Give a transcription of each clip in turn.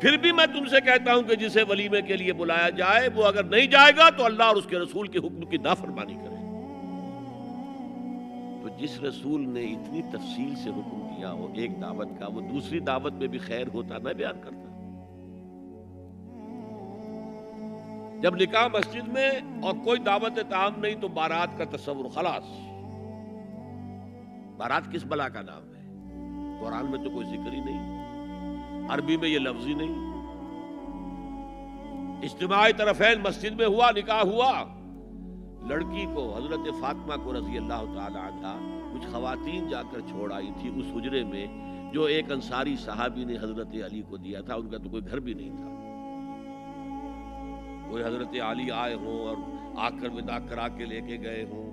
پھر بھی میں تم سے کہتا ہوں کہ جسے ولیمے کے لیے بلایا جائے وہ اگر نہیں جائے گا تو اللہ اور اس کے رسول کے حکم کی نافرمانی کرے۔ تو جس رسول نے اتنی تفصیل سے حکم دیا ہو ایک دعوت کا، وہ دوسری دعوت میں بھی خیر ہوتا نہ بیان کرتا؟ جب نکاح مسجد میں اور کوئی دعوت طعام نہیں تو بارات کا تصور خلاص۔ بارات کس بلا کا نام ہے؟ قرآن میں تو کوئی ذکر ہی نہیں، عربی میں یہ لفظ ہی نہیں۔ اجتماعی طرفین مسجد میں ہوا، نکاح ہوا، لڑکی کو حضرت فاطمہ کو رضی اللہ تعالی عنہا کچھ خواتین جا کر چھوڑ آئی تھی اس حجرے میں جو ایک انصاری صحابی نے حضرت علی کو دیا تھا۔ ان کا تو کوئی گھر بھی نہیں تھا، کوئی حضرت علی آئے ہوں اور آ کر ودا کرا کے لے کے گئے ہوں۔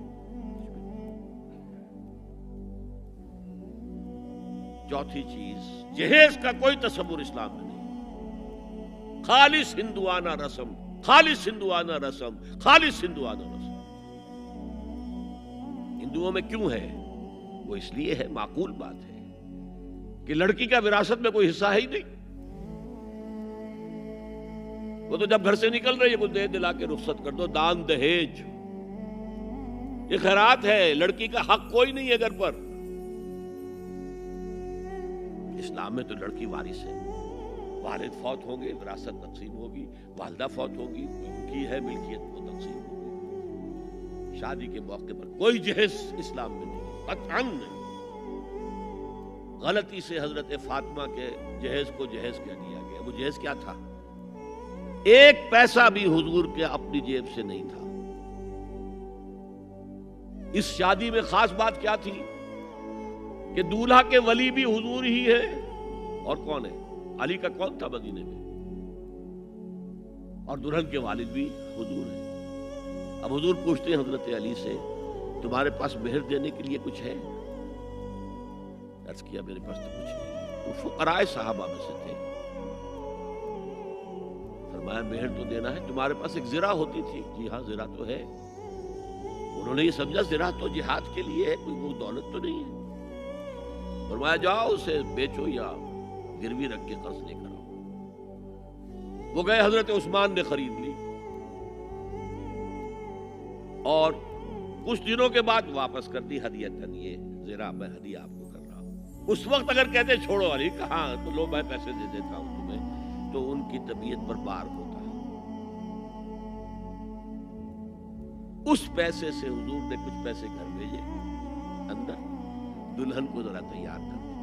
چوتھی چیز، جہیز کا کوئی تصور اسلام میں نہیں۔ خالص ہندوانہ رسم، خالص ہندوانہ رسم، خالص ہندوانہ رسم۔ ہندوؤں میں کیوں ہے؟ وہ اس لیے ہے، معقول بات ہے کہ لڑکی کا وراثت میں کوئی حصہ ہے ہی نہیں۔ وہ تو جب گھر سے نکل رہی ہے وہ دے دلا کے رخصت کر دو، دان دہیج یہ خیرات ہے، لڑکی کا حق کوئی نہیں ہے گھر پر۔ اسلام میں تو لڑکی وارث ہے، والد فوت ہوں گے وراثت تقسیم ہوگی، والدہ فوت ہوگی ان کی ہے ملکیت وہ تقسیم ہوگی۔ شادی کے موقع پر کوئی جہیز اسلام میں نہیں، قطعاً نہیں۔ غلطی سے حضرت فاطمہ کے جہیز کو جہیز کہہ دیا گیا۔ وہ جہیز کیا تھا؟ ایک پیسہ بھی حضور کے اپنی جیب سے نہیں تھا۔ اس شادی میں خاص بات کیا تھی کہ دولہا کے ولی بھی حضور ہی ہے، اور کون ہے؟ علی کا کون تھا مدینے میں؟ اور دلہن کے والد بھی حضور ہیں۔ اب حضور پوچھتے ہیں حضرت علی سے، تمہارے پاس مہر دینے کے لیے کچھ ہے؟ عرض کیا میرے پاس تو کچھ نہیں۔ وہ فقراء صحابہ میں سے تھے۔ فرمایا مہر تو دینا ہے، تمہارے پاس ایک زرہ ہوتی تھی؟ جی ہاں زرہ تو ہے۔ انہوں نے یہ سمجھا زرہ تو جہاد کے لیے ہے، کوئی وہ دولت تو نہیں ہے۔ فرمایا جاؤ اسے بیچو یا گروی رکھ کے قرض لے کر آؤ۔ وہ گئے، حضرت عثمان نے خرید لی اور کچھ دنوں کے بعد واپس کر دی ہدیۃً، یہ زرہ میں ہدیہ آپ کو کر رہا ہوں۔ اس وقت اگر کہتے چھوڑو علی، کہاں تو لو میں پیسے دے دیتا ہوں تمہیں، تو ان کی طبیعت پر بار ہوتا ہے۔ اس پیسے سے حضور نے کچھ پیسے گھر بھیجے، اندر دلہن کو ذرا تیار کر دیں،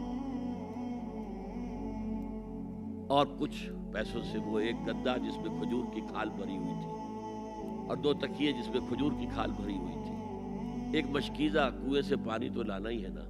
اور کچھ پیسوں سے وہ ایک گدا جس میں کھجور کی کھال بھری ہوئی تھی اور 2 تکیے جس میں کھجور کی کھال بھری ہوئی تھی، ایک مشکیزہ، کنویں سے پانی تو لانا ہی ہے نا،